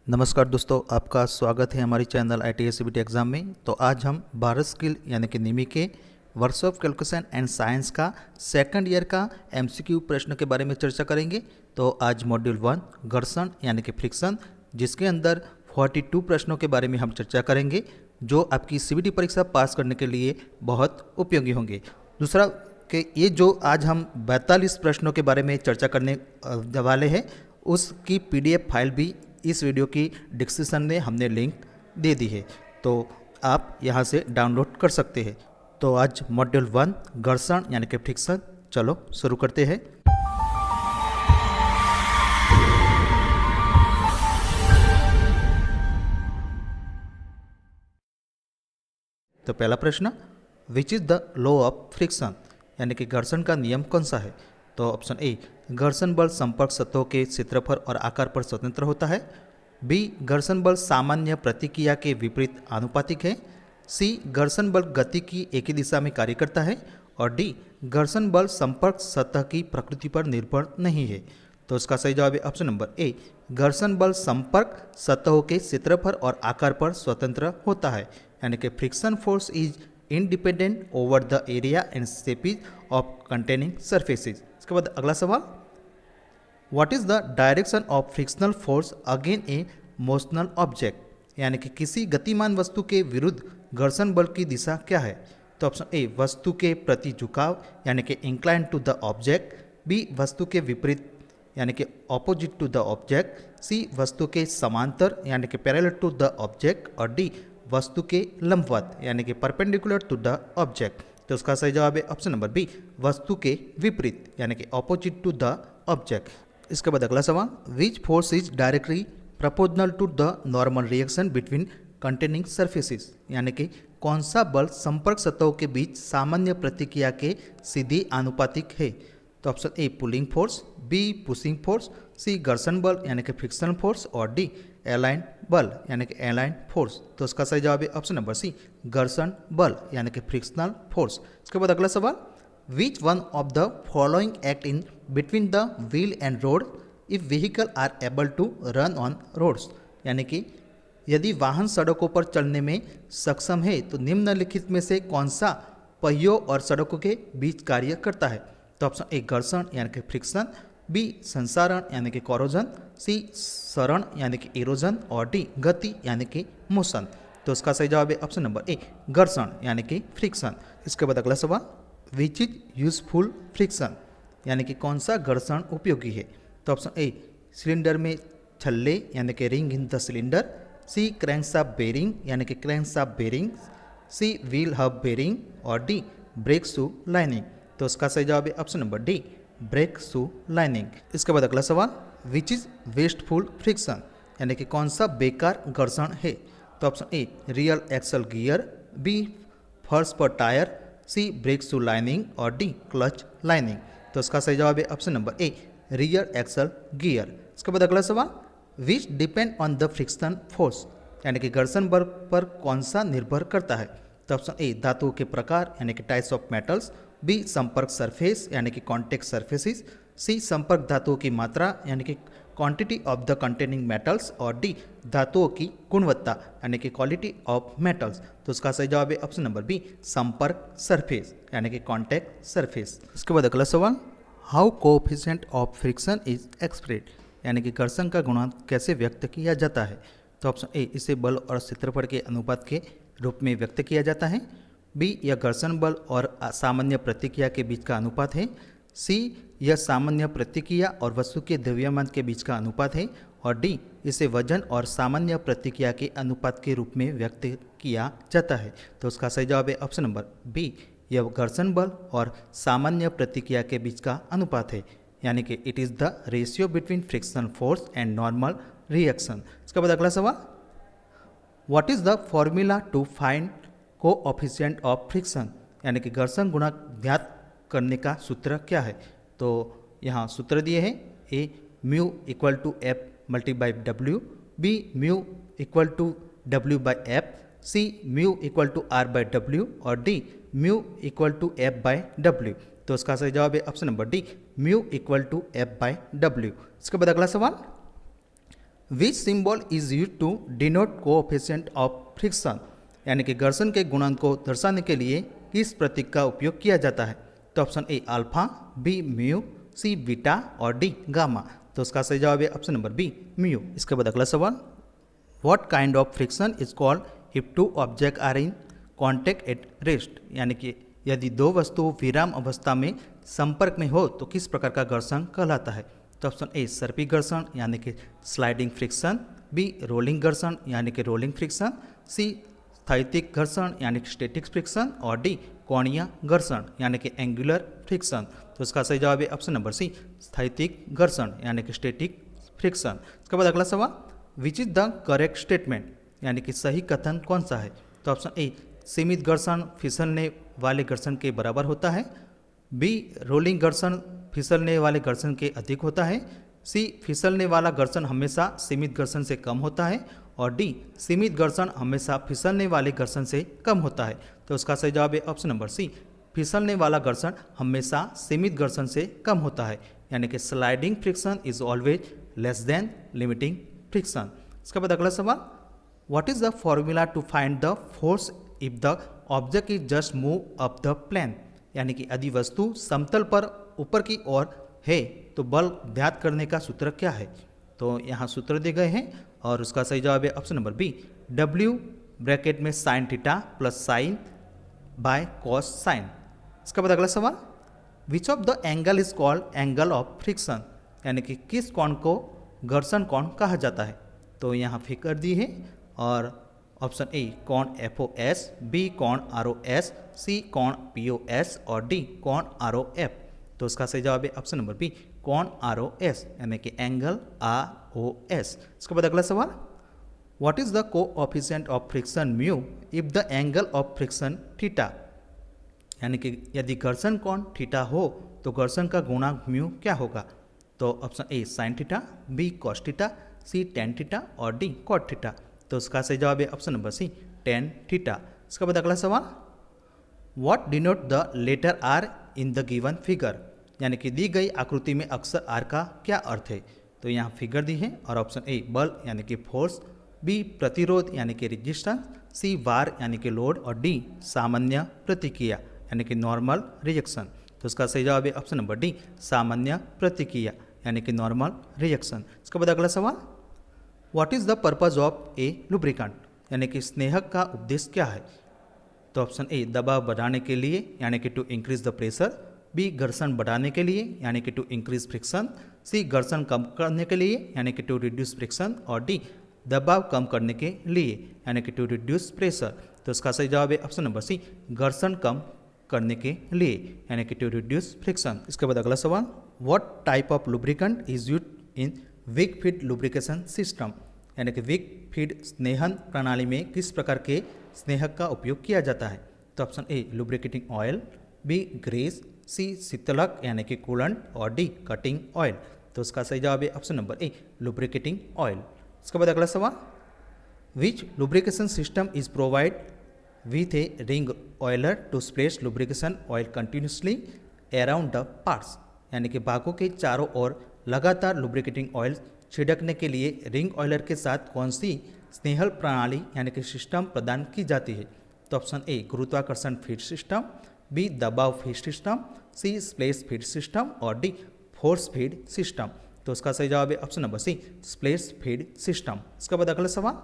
नमस्कार दोस्तों, आपका स्वागत है हमारी चैनल ITS CBT एग्ज़ाम में। तो आज हम भारत स्किल यानी कि निमी के वर्कशॉप कैलकुलेशन एंड साइंस का सेकंड ईयर का MCQ प्रश्न के बारे में चर्चा करेंगे। तो आज मॉड्यूल 1 घर्षण यानी कि फ्रिक्शन, जिसके अंदर 42 प्रश्नों के बारे में हम चर्चा करेंगे, जो आपकी CBT परीक्षा पास करने के लिए बहुत उपयोगी होंगे। दूसरा कि ये जो आज हम 42 प्रश्नों के बारे में चर्चा करने वाले हैं, उसकी PDF फाइल भी इस वीडियो की डिस्क्रिप्शन में हमने लिंक दे दी है, तो आप यहाँ से डाउनलोड कर सकते हैं। तो आज मॉड्यूल 1 घर्षण यानी कि फ्रिक्शन, चलो शुरू करते हैं। तो पहला प्रश्न, which is the law of friction, यानी कि घर्षण का नियम कौन सा है। तो ऑप्शन ए, घर्षण बल संपर्क सतहों के क्षेत्रफल और आकार पर स्वतंत्र होता है। बी, घर्षण बल सामान्य प्रतिक्रिया के विपरीत आनुपातिक है। सी, घर्षण बल गति की एक ही दिशा में कार्य करता है। और डी, घर्षण बल संपर्क सतह की प्रकृति पर निर्भर नहीं है। तो इसका सही जवाब है ऑप्शन नंबर ए, घर्षण बल संपर्क सतहों के क्षेत्रफल और आकार पर स्वतंत्र होता है, यानी कि friction force is independent over the area and shapes of containing surfaces. इसके बाद अगला सवाल, what is the direction of frictional force again a motional object, यानी कि किसी गतिमान वस्तु के विरुद्ध घर्षण बल की दिशा क्या है। तो ऑप्शन ए, वस्तु के प्रति झुकाव यानी कि incline to the object. B, वस्तु के विपरीत यानी कि opposite to the object. C, वस्तु के समांतर यानी कि पैरेलल टू द ऑब्जेक्ट। और डी, वस्तु के लंबवत यानी कि परपेंडिकुलर टू द ऑब्जेक्ट। तो उसका सही जवाब है ऑप्शन नंबर बी, वस्तु के विपरीत यानी कि ऑपोजिट टू द ऑब्जेक्ट। इसके बाद अगला सवाल, which force is directly proportional to the normal reaction between containing surfaces, यानी कि कौन सा बल संपर्क सतहों के बीच सामान्य प्रतिक्रिया के सीधी आनुपातिक है। तो option A, pulling force. B, pushing force. C, घर्षण बल यानी कि फ्रिक्शन फोर्स। और डी, एलाइन बल यानी कि एलाइन फोर्स। तो उसका सही जवाब है ऑप्शन नंबर सी, घर्षण बल यानी कि फ्रिक्शनल फोर्स। इसके बाद अगला सवाल, which one of the following act in between the wheel and road if vehicle are able to run on roads, यानी कि यदि वाहन सड़कों पर चलने में सक्षम है तो निम्नलिखित में से कौन सा पहियों और सड़कों के बीच कार्य करता है। तो ऑप्शन ए, घर्षण यानी कि फ्रिक्शन। बी, संसारण यानी कि कोरोजन। सी, सरण यानी कि इरोजन। और डी, गति यानी कि मोशन। तो उसका सही जवाब है ऑप्शन नंबर ए, घर्षण यानी कि फ्रिक्शन। इसके बाद अगला सवाल, विच इज यूजफुल फ्रिक्शन, यानी कि कौन सा घर्षण उपयोगी है। तो ऑप्शन ए, सिलेंडर में छल्ले यानी कि ring in the cylinder. C, crankshaft bearing यानी कि crankshaft bearing. C, wheel hub bearing. और डी, ब्रेक शू लाइनिंग। तो उसका सही जवाब है option number D, brake shoe lining. इसके बाद अगला सवाल, विच इज वेस्टफुल फ्रिक्शन, यानी कि कौन सा बेकार घर्षण है। तो option A, real axle gear. B, फर्श पर tyre. C, brake shoe lining. और डी, क्लच लाइनिंग। तो उसका सही जवाब है option number A, rear axle gear. इसके बाद अगला सवाल, which depend on the friction force, यानी कि घर्षण बल पर कौन सा निर्भर करता है। तो ऑप्शन ए, धातुओं के प्रकार यानी कि टाइप्स ऑफ मेटल्स। बी, संपर्क सरफेस यानी कि कॉन्टेक्ट सरफेसेस। सी, संपर्क धातुओं की मात्रा यानी कि quantity of the containing metals. और डी, धातुओं की गुणवत्ता यानी कि क्वालिटी ऑफ मेटल्स। तो उसका सही जवाब है ऑप्शन नंबर बी, संपर्क सरफेस यानी कि कॉन्टेक्ट सरफेस। इसके बाद अगला सवाल, how coefficient of friction is एक्सप्रेड, यानी कि घर्षण का गुणांक कैसे व्यक्त किया जाता है। तो ऑप्शन ए, इसे बल और क्षेत्रफल के अनुपात के रूप में व्यक्त किया जाता है। बी, यह घर्षण बल और सामान्य प्रतिक्रिया के बीच का अनुपात है। सी, यह सामान्य प्रतिक्रिया और वस्तु के द्रव्यमान के बीच का अनुपात है। और डी, इसे वजन और सामान्य प्रतिक्रिया के अनुपात के रूप में व्यक्त किया जाता है। तो उसका सही जवाब है ऑप्शन नंबर बी, यह घर्षण बल और सामान्य प्रतिक्रिया के बीच का अनुपात है, यानी कि it is the ratio between frictional force and normal reaction. इसके बाद अगला सवाल, what is the formula to find coefficient of friction, यानी कि घर्षण गुणांक ज्ञात करने का सूत्र क्या है। तो यहाँ सूत्र दिए हैं, A, mu equal to F multiply W. B, mu equal to W by F. C, mu equal to R by W. और D, mu equal to F by W. तो उसका सही जवाब है option number D, mu equal to F by W. इसके बाद अगला सवाल, which symbol is use to denote coefficient of friction, यानी कि घर्षण के गुणांक को दर्शाने के लिए किस प्रतीक का उपयोग किया जाता है। तो option A alpha, B mu, C beta और डी गामा। तो उसका सही जवाब है ऑप्शन नंबर बी म्यू। इसके बाद अगला सवाल, what kind of friction is called if two object are in contact at rest, यानी कि यदि दो वस्तु विराम अवस्था में संपर्क में हो तो किस प्रकार का घर्षण कहलाता है। तो ऑप्शन ए सर्पी घर्षण यानी कि स्लाइडिंग फ्रिक्शन, बी रोलिंग घर्षण यानी कि रोलिंग फ्रिक्शन, सी स्थैतिक घर्षण यानी कि स्टैटिक फ्रिक्शन और डी कोणीय घर्षण यानी कि एंगुलर फ्रिक्शन। तो इसका सही जवाब है ऑप्शन नंबर सी स्थैतिक घर्षण यानी कि स्टैटिक फ्रिक्शन। इसके बाद अगला सवाल, which is the correct statement, यानी कि सही कथन कौन सा है। तो ऑप्शन ए सीमित घर्षण फिसलने वाले घर्षण के बराबर होता है, बी रोलिंग घर्षण फिसलने वाले घर्षण के अधिक होता है, सी फिसलने वाला घर्षण हमेशा सीमित घर्षण से कम होता है और डी सीमित घर्षण हमेशा फिसलने वाले घर्षण से कम होता है। तो उसका सही जवाब है ऑप्शन नंबर सी फिसलने वाला घर्षण हमेशा सीमित घर्षण से कम होता है, यानी कि sliding friction is always less than limiting friction. इसके बाद अगला सवाल, what is the formula to find the force if the object is just move up the plane, यानी कि यदि वस्तु समतल पर ऊपर की ओर है तो बल ज्ञात करने का सूत्र क्या है। तो यहाँ सूत्र दिए गए हैं और उसका सही जवाब है option number B W bracket में sine theta plus sine by cos sine. इसके बाद अगला सवाल, which of the angle is called angle of friction, यानी कि किस कोण को घर्षण कोण कहा जाता है। तो यहाँ फिगर दी है और ऑप्शन ए कोण FOS, बी कोण ROS, सी कोण POS और डी कोण ROF। तो उसका सही जवाब है ऑप्शन नंबर बी कोण ROS यानी कि एंगल ROS। इसके बाद अगला सवाल, what is the coefficient of friction mu if the angle of friction theta, यानी कि यदि घर्षण कोण थीटा हो तो घर्षण का गुणांक म्यू क्या होगा। तो option A sine theta, B cos theta, C tan theta और डी कॉट थीटा। तो उसका सही जवाब है option number C tan theta. इसके बाद अगला सवाल, what denote the letter R in the given figure, यानी कि दी गई आकृति में अक्षर आर का क्या अर्थ है। तो यहाँ फिगर दी है और ऑप्शन ए बल यानी कि फोर्स, बी प्रतिरोध यानी कि रेजिस्टेंस, सी वार यानी कि लोड और डी सामान्य प्रतिक्रिया यानी कि नॉर्मल रिएक्शन। तो उसका सही जवाब है ऑप्शन नंबर डी सामान्य प्रतिक्रिया यानी कि नॉर्मल रिएक्शन। इसके बाद अगला सवाल, what is the purpose of A lubricant, यानी कि स्नेहक का उद्देश्य क्या है। तो ऑप्शन ए दबाव बढ़ाने के लिए यानी कि to increase the pressure, B घर्षण बढ़ाने के लिए यानी कि टू इंक्रीज फ्रिक्शन, सी घर्षण कम करने के लिए यानी कि टू रिड्यूस फ्रिक्शन और डी दबाव कम करने के लिए यानी कि टू रिड्यूस प्रेशर। तो इसका सही जवाब है ऑप्शन नंबर सी घर्षण कम करने के लिए यानी कि टू रिड्यूस फ्रिक्शन। इसके बाद अगला सवाल, what type of lubricant is used in wick feed lubrication system, यानी कि वीक फीड स्नेहन प्रणाली में किस प्रकार के स्नेहक का उपयोग किया जाता है। तो option A lubricating oil, B grease, C शीतलक यानी कि कूलेंट और डी कटिंग ऑयल। तो उसका सही जवाब है option number A lubricating oil. इसके बाद अगला सवाल, which lubrication system is provide with a ring oiler to spread lubrication oil continuously around the parts, यानी कि भागों के चारों ओर लगातार लुब्रिकेटिंग ऑयल छिड़कने के लिए रिंग ऑयलर के साथ कौन सी स्नेहल प्रणाली यानी कि सिस्टम प्रदान की जाती है। तो ऑप्शन ए गुरुत्वाकर्षण फीड सिस्टम, बी दबाव feed system, C splash feed system और डी फोर्स फीड सिस्टम। तो उसका सही जवाब है option number C splash feed system. इसके बाद अगला सवाल,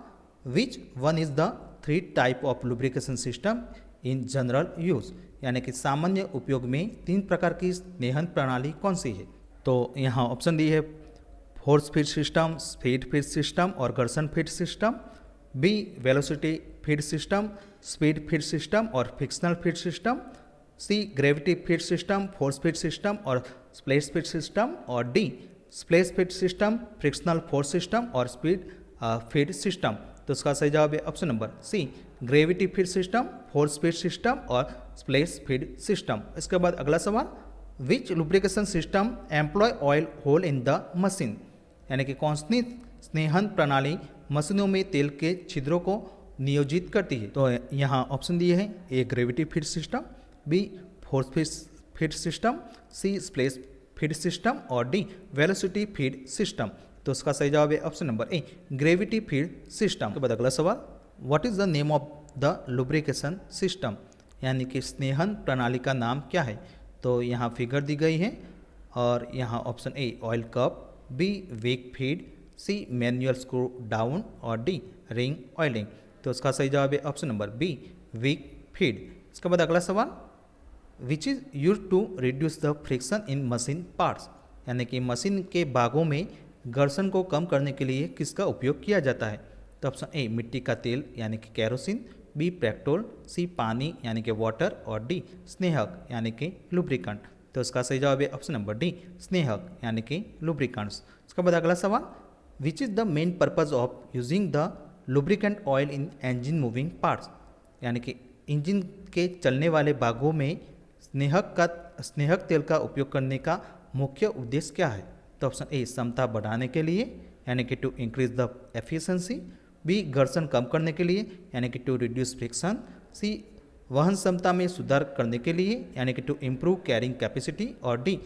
which one is the three type of lubrication system in general use, यानी कि सामान्य उपयोग में तीन प्रकार की स्नेहन प्रणाली कौन सी है। तो यहाँ ऑप्शन दी है force feed system, speed feed system और घर्षण feed system, B velocity feed system, speed feed system और frictional feed system, C gravity feed system, force feed system और स्प्लेश फीड सिस्टम और D splash feed system, frictional force system और speed feed system. तो उसका सही जवाब है option number C gravity feed system, force feed system और splash feed system. इसके बाद अगला सवाल, which lubrication system employ oil hole in the machine, यानी कि कौन सी स्नेहन प्रणाली मशीनों में तेल के छिद्रों को नियोजित करती है। तो यहाँ ऑप्शन दिए हैं A gravity feed system, B force feed system, C splash feed system और डी वेलोसिटी फीड सिस्टम। तो उसका सही जवाब है option number A, gravity field system. के बाद अगला सवाल, what is the name of the lubrication system, यानी कि स्नेहन प्रणाली का नाम क्या है। तो यहाँ फिगर दी गई है और यहाँ option A oil cup, B wick feed, C manual screw down और डी रिंग ऑयलिंग। तो उसका सही जवाब है option number B, wick feed. इसके बाद अगला सवाल, which is use to reduce the friction in machine parts, यानी कि मशीन के भागों में घर्षण को कम करने के लिए किसका उपयोग किया जाता है। तो ऑप्शन ए मिट्टी का तेल यानी कि कैरोसिन, बी पेट्रोल, सी पानी यानी कि वाटर और डी स्नेहक यानी कि लुब्रिकेंट। तो इसका सही जवाब है ऑप्शन नंबर डी, स्नेहक यानी कि लुब्रिकेंट्स। इसके बाद अगला सवाल, which is the main purpose of using the lubricant oil in engine moving parts, यानी कि इंजन के चलने वाले भागों में स्नेहक तेल का उपयोग करने का मुख्य उद्देश्य क्या है। तो ऑप्शन ए क्षमता बढ़ाने के लिए यानी कि to increase the efficiency, B घर्षण कम करने के लिए यानी कि टू रिड्यूस फ्रिक्शन, सी वहन क्षमता में सुधार करने के लिए यानी कि टू इम्प्रूव कैरिंग कैपेसिटी और डी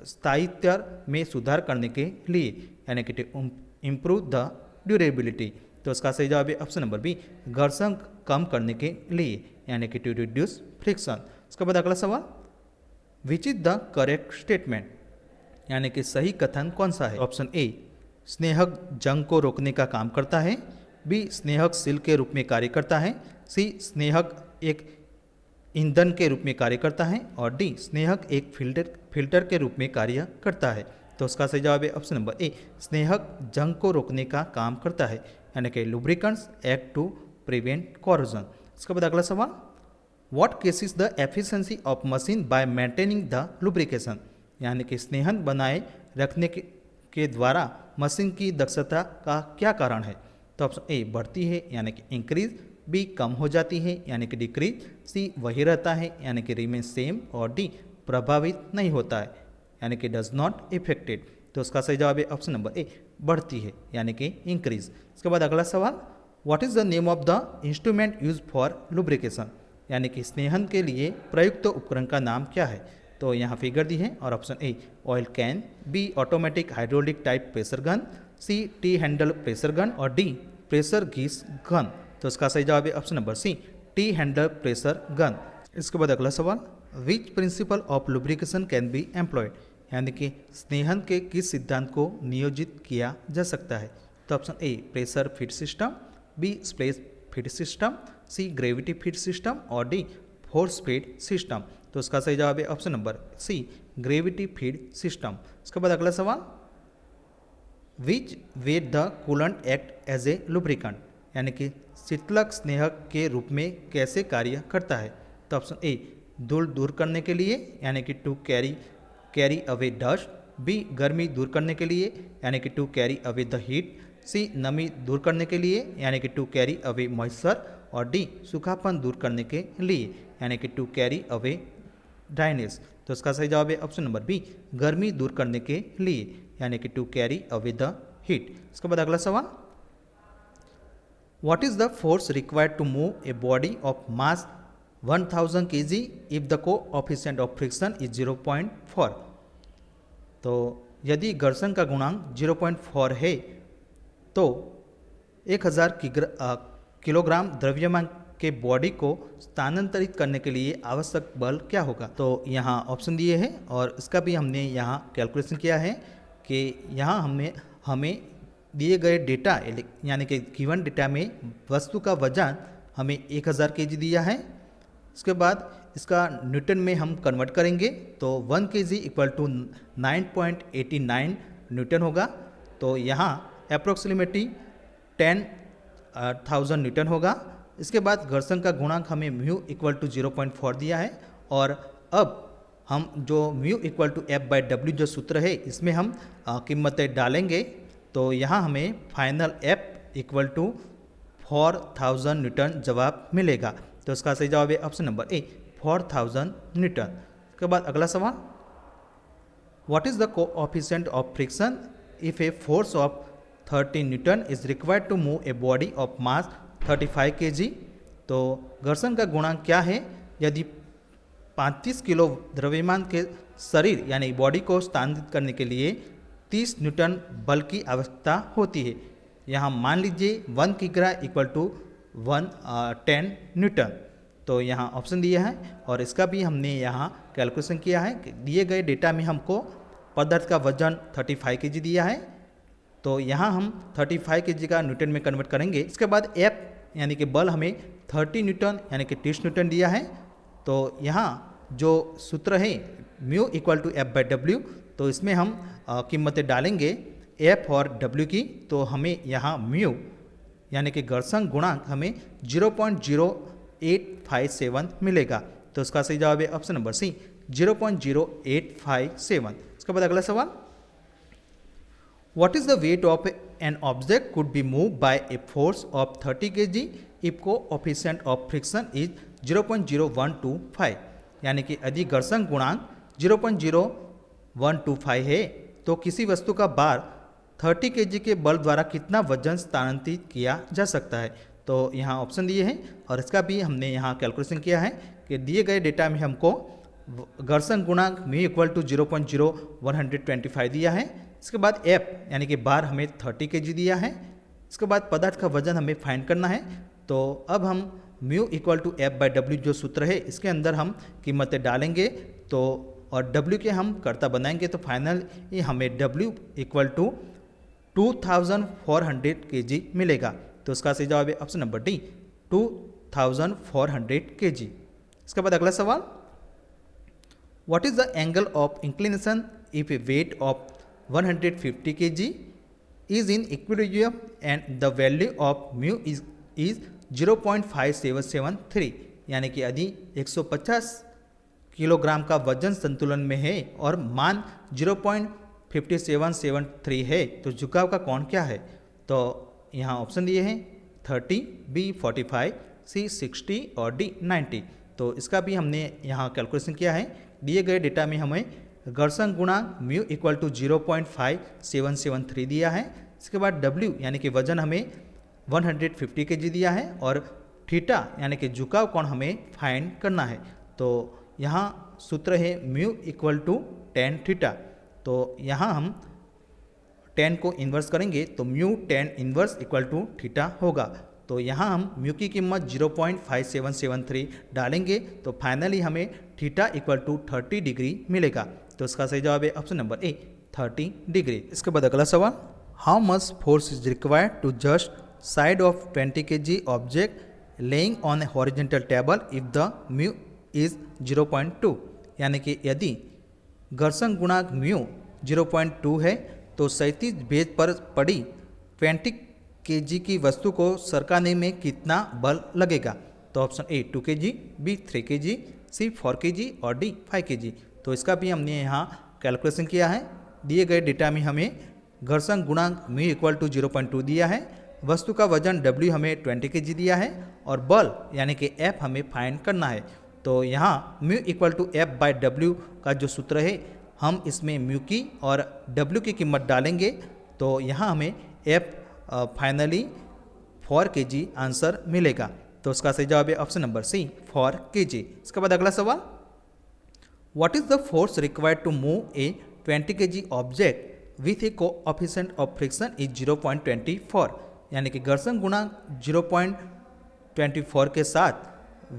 स्थायित्व में सुधार करने के लिए यानी कि टू इम्प्रूव द ड्यूरेबिलिटी। तो उसका सही जवाब है ऑप्शन नंबर बी, घर्षण कम करने के लिए यानी कि टू रिड्यूस फ्रिक्शन। उसके बाद अगला सवाल, which is the correct statement, यानी कि सही कथन कौन सा है। ऑप्शन ए स्नेहक जंग को रोकने का काम करता है, बी स्नेहक सील के रूप में कार्य करता है, सी स्नेहक एक ईंधन के रूप में कार्य करता है और डी स्नेहक एक फिल्टर के रूप में कार्य करता है। तो उसका सही जवाब है ऑप्शन नंबर ए, स्नेहक जंग को रोकने का काम करता है यानी कि lubricants act to prevent corrosion. इसके बाद अगला सवाल, what cases the efficiency of machine by maintaining the lubrication, यानी कि स्नेहन बनाए रखने के द्वारा मशीन की दक्षता का क्या कारण है। तो ऑप्शन ए बढ़ती है यानी कि इंक्रीज, बी कम हो जाती है यानी कि डिक्रीज, सी वही रहता है यानी कि रिमेन सेम और डी प्रभावित नहीं होता है यानी कि डज नॉट इफेक्टेड। तो उसका सही जवाब है ऑप्शन नंबर ए, बढ़ती है यानी कि इंक्रीज। इसके बाद अगला सवाल, what is the name of the instrument use for lubrication, यानी कि स्नेहन के लिए प्रयुक्त उपकरण का नाम क्या है। तो यहाँ फिगर दी है और option A oil can, B automatic hydraulic type pressure gun, C T handle pressure gun और डी प्रेशर गीस गन। तो इसका सही जवाब है option number C, T handle pressure gun. इसके बाद अगला सवाल, which principle of lubrication can be employed, यानी कि स्नेहन के किस सिद्धांत को नियोजित किया जा सकता है। तो option A pressure feed system, B splash feed system, C gravity feed system और डी फोर्स फीड सिस्टम। तो उसका सही जवाब है option number C, gravity feed system. इसके बाद अगला सवाल, which way the coolant act as a lubricant, यानी कि शीतलक स्नेहक के रूप में कैसे कार्य करता है। तो ऑप्शन ए धूल दूर करने के लिए यानी कि to carry away dust, B गर्मी दूर करने के लिए यानी कि to carry away the heat, C नमी दूर करने के लिए यानी कि टू कैरी अवे मॉइस्चर और डी सूखापन दूर करने के लिए यानी कि टू कैरी अवे ड्राइनेस। तो इसका सही जवाब है ऑप्शन नंबर बी, गर्मी दूर करने के लिए यानी कि to carry away the heat. इसके बाद अगला सवाल, what is the force required to move a body of mass 1000 kg if the coefficient of friction is 0.4। तो यदि घर्षण का गुणांक 0.4 है तो 1000 किलोग्राम द्रव्यमान के बॉडी को स्थानांतरित करने के लिए आवश्यक बल क्या होगा। तो यहाँ ऑप्शन दिए हैं और इसका भी हमने यहाँ कैलकुलेशन किया है कि यहाँ हमें दिए गए डेटा यानी कि गिवन डेटा में वस्तु का वजन हमें 1000 kg दिया है। उसके बाद इसका न्यूटन में हम कन्वर्ट करेंगे तो 1 kg इक्वल टू 9.89 न्यूटन होगा। तो यहाँ अप्रोक्सीमेटली 10,000 न्यूटन होगा। इसके बाद घर्षण का गुणांक हमें म्यू इक्वल टू 0.4 दिया है और अब हम जो mu equal to F by W जो सूत्र है इसमें हम कीमतें डालेंगे। तो यहाँ हमें final F equal to 4000 newton जवाब मिलेगा। तो इसका सही जवाब है ऑप्शन नंबर ए, 4000 न्यूटन। उसके बाद अगला सवाल, what is the coefficient of friction if a force of 30 newton is required to move a body of mass 35 kg। तो घर्षण का गुणांक क्या है यदि 35 किलो द्रव्यमान के शरीर यानी बॉडी को स्थानांतरित करने के लिए 30 न्यूटन बल की आवश्यकता होती है। यहाँ मान लीजिए 1 किग्रा इक्वल टू 10 न्यूटन। तो यहाँ ऑप्शन दिया है और इसका भी हमने यहाँ कैलकुलेशन किया है कि दिए गए डेटा में हमको पदार्थ का वजन 35 केजी दिया है, तो यहाँ हम 35 केजी का न्यूटन में कन्वर्ट करेंगे। इसके बाद एफ यानी कि बल हमें 30 न्यूटन यानी कि 30 न्यूटन दिया है। तो यहाँ जो सूत्र है mu equal to F by W, तो इसमें हम कीमतें डालेंगे एफ और डब्ल्यू की, तो हमें यहाँ म्यू यानी कि घर्षण गुणांक हमें 0.0857 मिलेगा। तो इसका सही जवाब है ऑप्शन नंबर सी 0.0857। इसके बाद अगला सवाल, What is the weight of an object could be moved by a force of 30 kg if coefficient of friction is 0.0125, यानी कि यदि घर्षण गुणांक 0.0125 है तो किसी वस्तु का भार 30 kg के बल द्वारा कितना वजन स्थानांतरित किया जा सकता है। तो यहाँ ऑप्शन दिए हैं और इसका भी हमने यहाँ कैलकुलेशन किया है कि दिए गए डेटा में हमको घर्षण गुणांक म्यू इक्वल टू 0.0125 दिया है। इसके बाद एफ यानी कि बार हमें 30 केजी दिया है। इसके बाद पदार्थ का वजन हमें फाइंड करना है। तो अब हम mu equal to F by W जो सूत्र है इसके अंदर हम कीमतें डालेंगे, तो और डब्ल्यू के हम कर्ता बनाएंगे, तो फाइनल ये हमें डब्ल्यू इक्वल टू 2400 केजी मिलेगा। तो इसका सही जवाब है ऑप्शन नंबर डी 2400 केजी। इसके बाद अगला सवाल, what is the angle of inclination if A weight of 150 kg is in equilibrium and the value of mu is 0.5773, यानी कि यदि 150 किलोग्राम का वजन संतुलन में है और मान 0.5773 है तो झुकाव का कोण क्या है। तो यहाँ ऑप्शन दिए हैं 30, बी 45, सी 60 और डी 90। तो इसका भी हमने यहाँ कैलकुलेशन किया है। दिए गए डेटा में हमें घर्षण गुणांक म्यू इक्वल टू 0.5773 दिया है। इसके बाद डब्ल्यू यानी कि वजन हमें 150 केजी दिया है और थीटा यानी कि झुकाव कोण हमें फाइंड करना है। तो यहाँ सूत्र है mu equal to tan theta. तो यहाँ हम tan को इन्वर्स करेंगे तो mu tan inverse equal to theta होगा। तो यहाँ हम म्यू की कीमत 0.5773 डालेंगे, तो फाइनली हमें थीटा इक्वल टू 30 डिग्री मिलेगा। तो इसका सही जवाब है ऑप्शन नंबर ए 30 डिग्री। इसके बाद अगला सवाल, how much force is required to just side of 20 kg object lying on a horizontal table if the mu is 0.2, यानी कि यदि घर्षण गुणांक म्यू 0.2 है तो 37 बेज पर पड़ी 20 kg की वस्तु को सरकाने में कितना बल लगेगा। तो option A 2 kg, B 3 kg, C 4 kg और डी 5 kg। तो इसका भी हमने यहाँ कैलकुलेशन किया है। दिए गए डेटा में हमें घर्षण गुणांक म्यू इक्वल टू 0.2 दिया है, वस्तु का वजन डब्ल्यू हमें 20 kg दिया है और बल यानी कि एफ हमें फाइंड करना है। तो यहाँ mu equal to F by W का जो सूत्र है हम इसमें म्यू की और डब्ल्यू की कीमत डालेंगे, तो यहाँ हमें एफ फाइनली 4 kg आंसर मिलेगा। तो उसका सही जवाब है ऑप्शन नंबर सी 4 kg। इसके बाद अगला सवाल, what is the force required to move a 20 kg object with a coefficient of friction is 0.24, यानी कि घर्षण गुणांक 0.24 के साथ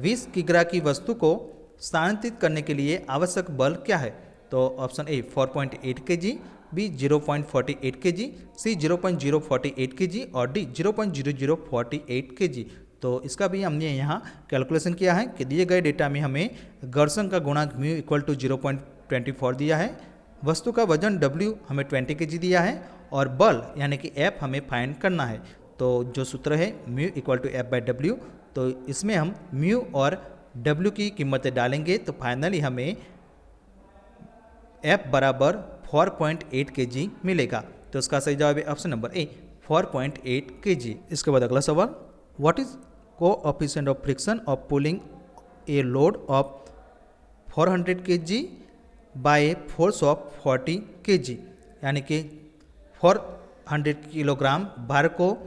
20 किग्रा की वस्तु को स्थानांतरित करने के लिए आवश्यक बल क्या है। तो option A 4.8 kg, B 0.48 kg, C 0.048 kg और डी 0.0048 kg। तो इसका भी हमने यहाँ कैलकुलेशन किया है कि दिए गए डेटा में हमें घर्षण का गुणांक म्यू इक्वल टू 0.24 दिया है, वस्तु का वजन डब्ल्यू हमें 20 kg दिया है और बल यानी कि एफ हमें फाइंड करना है। तो जो सूत्र है mu equal to F by W, तो इसमें हम म्यू और डब्ल्यू की कीमतें डालेंगे, तो फाइनली हमें एफ बराबर 4.8 kg मिलेगा। तो इसका सही जवाब है ऑप्शन नंबर ए 4.8 kg। इसके बाद अगला सवाल, what is coefficient of friction of pulling a load of 400 kg by a force of 40 kg, यानी कि 400 किलोग्राम भार को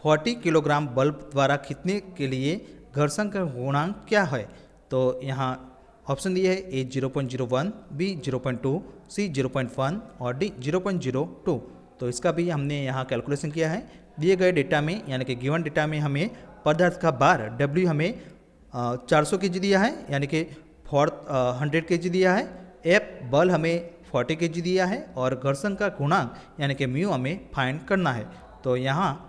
40 किलोग्राम बल द्वारा खींचने के लिए घर्षण का गुणांक क्या है। तो यहाँ ऑप्शन दिए है ए 0.01, बी 0.2, सी 0.1 और डी 0.02। तो इसका भी हमने यहाँ कैलकुलेशन किया है। दिए गए डेटा में यानी कि गिवन डेटा में हमें पदार्थ का भार डब्ल्यू हमें 400 kg दिया है, यानी कि 100 kg दिया है। एफ बल हमें 40 kg दिया है और घर्षण का गुणांक यानी कि म्यू हमें फाइंड करना है। तो यहाँ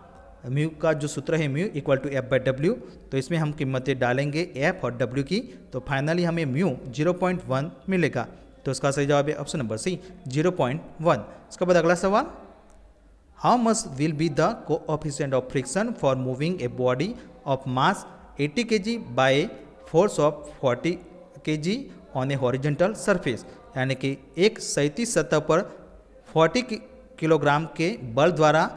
म्यू का जो सूत्र है mu equal to F by W, तो इसमें हम कीमतें डालेंगे एफ और डब्ल्यू की, तो फाइनली हमें म्यू 0.1 मिलेगा। तो इसका सही जवाब है ऑप्शन नंबर सी 0.1। इसके बाद अगला सवाल, how much will be the coefficient of friction for moving A body of mass 80 kg by force of 40 kg on a horizontal surface, यानी कि एक क्षैतिज सतह पर 40 किलोग्राम के बल द्वारा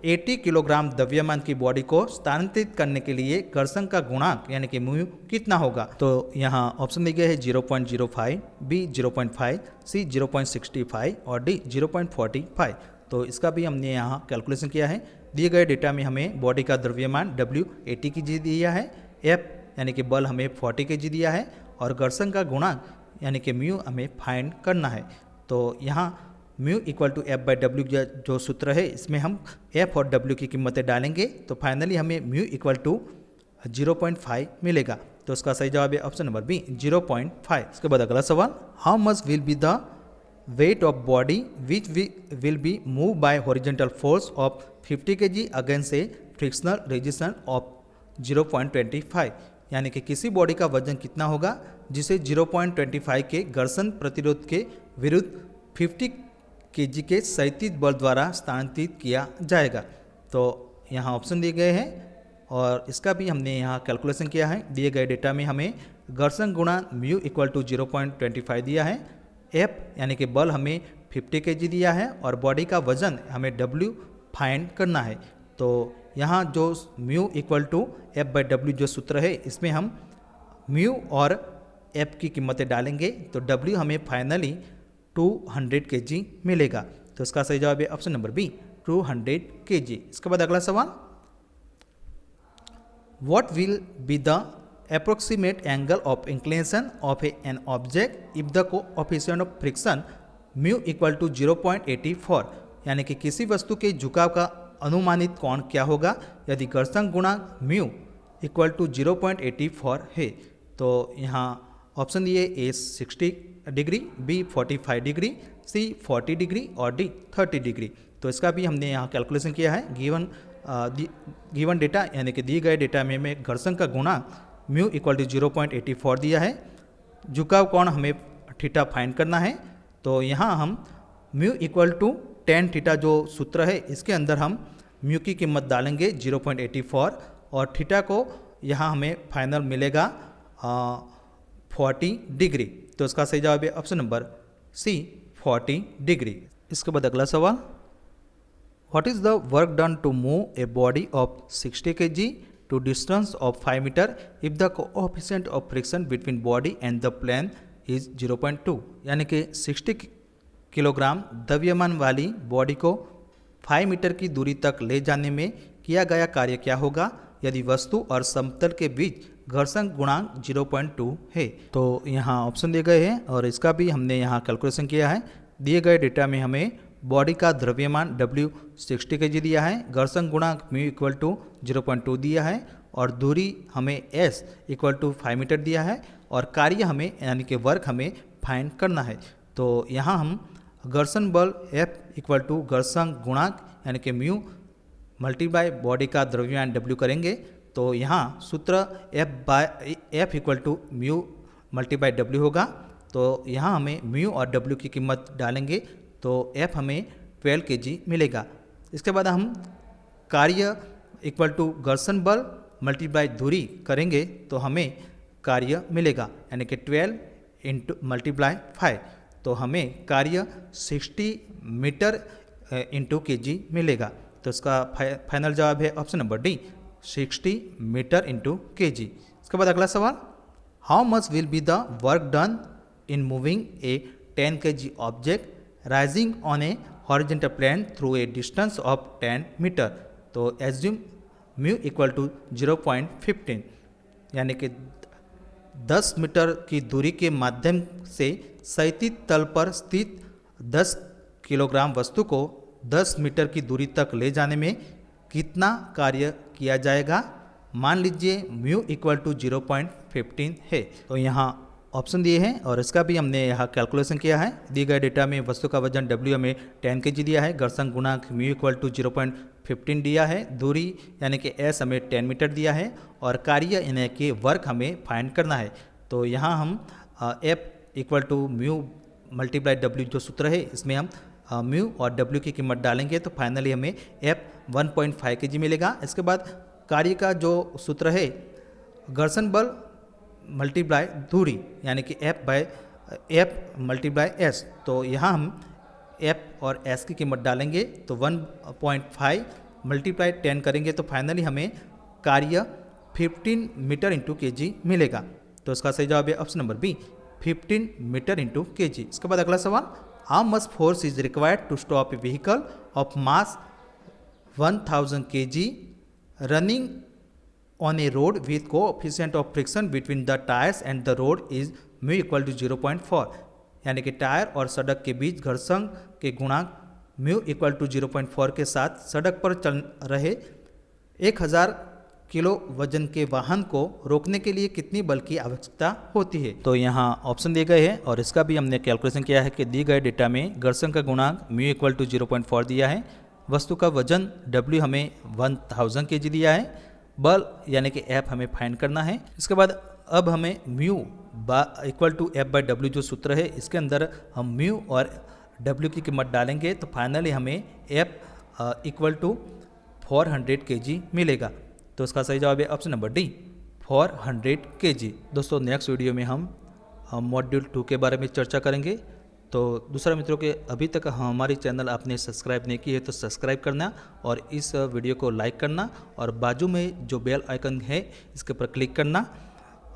80 किलोग्राम द्रव्यमान की बॉडी को स्थानांतरित करने के लिए घर्षण का गुणांक यानी कि म्यू कितना होगा। तो यहाँ ऑप्शन दिए गए हैं 0.05, बी 0.5, सी 0.65 और डी 0.45। तो इसका भी हमने यहाँ कैलकुलेशन किया है। दिए गए डेटा में हमें बॉडी का द्रव्यमान डब्ल्यू 80 kg दिया है, एफ यानी कि बल हमें 40 kg दिया है और घर्षण का गुणांक यानी कि म्यू हमें फाइंड करना है। तो यहाँ mu equal to F by W जो सूत्र है इसमें हम एफ और डब्ल्यू की कीमतें डालेंगे, तो फाइनली हमें म्यू इक्वल टू 0.5 मिलेगा। तो उसका सही जवाब है ऑप्शन नंबर बी 0.5। इसके बाद अगला सवाल, how much will be the weight of body which will be move by horizontal force of 50 kg against A frictional resistance of 0.25, यानी कि किसी बॉडी का वजन कितना होगा जिसे 0.25 के घर्षण प्रतिरोध के विरुद्ध 50 kg के क्षैतिज बल द्वारा स्थानांतरित किया जाएगा। तो यहाँ ऑप्शन दिए गए हैं और इसका भी हमने यहाँ कैलकुलेशन किया है। दिए गए डेटा में हमें घर्षण गुणांक म्यू इक्वल टू 0.25 दिया है, एफ यानी कि बल हमें 50 kg दिया है और बॉडी का वजन हमें डब्ल्यू फाइंड करना है। तो यहाँ जो mu equal to F by W जो सूत्र है इसमें हम म्यू और एफ की कीमतें डालेंगे, तो डब्ल्यू हमें फाइनली 200 kg मिलेगा। तो इसका सही जवाब है ऑप्शन नंबर बी 200 kg। इसके बाद अगला सवाल, what will be the approximate angle of inclination of an object if the coefficient of friction mu equal to 0.84, यानी कि किसी वस्तु के झुकाव का अनुमानित कोण क्या होगा यदि घर्षण गुणांक म्यू इक्वल टू 0.84 है। तो यहाँ ऑप्शन दिए ए 60 डिग्री, बी 45 डिग्री, सी 40 डिग्री और डी 30 डिग्री। तो इसका भी हमने यहाँ कैलकुलेशन किया है। गिवन डेटा यानी कि दिए गए डेटा में हमें घर्षण का गुणांक म्यू इक्वल टू 0.84 दिया है, झुकाव कोण हमें थीटा फाइंड करना है। तो यहाँ हम mu equal to tan theta जो सूत्र है इसके अंदर हम म्यू की कीमत डालेंगे 0.84 और थीटा को यहाँ हमें फाइनल मिलेगा 40 डिग्री। तो इसका सही जवाब है ऑप्शन नंबर सी 40 डिग्री। इसके बाद अगला सवाल, what is the work done to move a body of 60 kg to distance of 5 metre if the coefficient of friction between body and the plane is 0.2, यानी कि 60 किलोग्राम द्रव्यमान वाली बॉडी को 5 metre की दूरी तक ले जाने में किया गया कार्य क्या होगा यदि वस्तु और समतल के बीच घर्षण गुणांक 0.2 है। तो यहाँ ऑप्शन दिए गए हैं और इसका भी हमने यहाँ कैलकुलेशन किया है। दिए गए डेटा में हमें बॉडी का द्रव्यमान W 60 kg दिया है, घर्षण गुणांक म्यू इक्वल टू 0.2 दिया है और दूरी हमें S इक्वल टू 5 मीटर दिया है और कार्य हमें यानी कि वर्क हमें फाइंड करना है। तो यहाँ हम घर्षण बल F इक्वल टू घर्षण गुणांक यानी कि म्यू मल्टीप्लाई बॉडी का द्रव्यमान W करेंगे। तो यहाँ सूत्र F equal to mu multiply W होगा। तो यहाँ हमें म्यू और W की कीमत डालेंगे तो F हमें 12 kg मिलेगा। इसके बाद हम कार्य इक्वल टू घर्षण बल मल्टीप्लाई दूरी करेंगे तो हमें कार्य मिलेगा यानी कि 12 इंटू मल्टीप्लाई 5, तो हमें कार्य 60 मीटर इंटू kg मिलेगा। तो इसका फाइनल जवाब है option number D 60 metre into kg। इसके बाद अगला सवाल, how much will be the work done in moving a 10 kg object rising on a horizontal plane through a distance of 10 metre. तो एज्यूम म्यू इक्वल टू 0.15, यानी कि 10 metre की दूरी के माध्यम से क्षैतिज तल पर स्थित 10 किलोग्राम वस्तु को 10 मीटर की दूरी तक ले जाने में कितना कार्य किया जाएगा। मान लीजिए म्यू इक्वल टू 0.15 है। तो यहाँ ऑप्शन दिए हैं और इसका भी हमने यहाँ कैलकुलेशन किया है। दिए गए डेटा में वस्तु का वजन W हमें 10 kg दिया है, घर्षण गुणांक म्यू इक्वल टू 0.15 दिया है, दूरी यानी कि S हमें 10 मीटर दिया है और कार्य यानी कि वर्क हमें फाइंड करना है। तो यहाँ हम F equal to mu multiply W जो सूत्र है इसमें हम म्यू और W की कीमत डालेंगे तो फाइनली हमें F 1.5 kg मिलेगा। इसके बाद कार्य का जो सूत्र है घर्षण बल मल्टीप्लाई दूरी यानी कि F मल्टीप्लाई S। तो यहाँ हम F और S की कीमत डालेंगे तो 1.5 मल्टीप्लाई 10 करेंगे तो फाइनली हमें कार्य 15 मीटर इंटू kg मिलेगा। तो इसका सही जवाब है option number B, 15 metre into kg। इसके बाद अगला सवाल, how much force is required to stop a vehicle of mass 1000 kg running on a road with coefficient of friction between the tires and the road is mu equal to 0.4। यानी कि tyre और सड़क के बीच घर्षण के गुणांक mu equal to 0.4 के साथ सड़क पर चल रहे 1000 किलो वजन के वाहन को रोकने के लिए कितनी बल की आवश्यकता होती है। तो यहाँ ऑप्शन दिए गए हैं और इसका भी हमने कैलकुलेशन किया है कि दिए गए डेटा में घर्षण का गुणांक म्यू इक्वल टू 0.4 दिया है, वस्तु का वजन W हमें 1000 kg दिया है, बल यानी कि F हमें फाइंड करना है। इसके बाद अब हमें म्यू इक्वल टू F/W जो सूत्र है इसके अंदर हम म्यू और W की कीमत डालेंगे तो फाइनली हमें F इक्वल टू 400 kg मिलेगा। तो इसका सही जवाब है ऑप्शन नंबर डी, 400 kg। दोस्तों नेक्स्ट वीडियो में हम मॉड्यूल 2 के बारे में चर्चा करेंगे। तो दूसरा मित्रों के अभी तक हमारी चैनल आपने सब्सक्राइब नहीं की है तो सब्सक्राइब करना और इस वीडियो को लाइक करना और बाजू में जो बेल आइकन है इसके ऊपर क्लिक करना।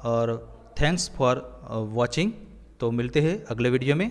और थैंक्स फॉर वॉचिंग। तो मिलते हैं अगले वीडियो में।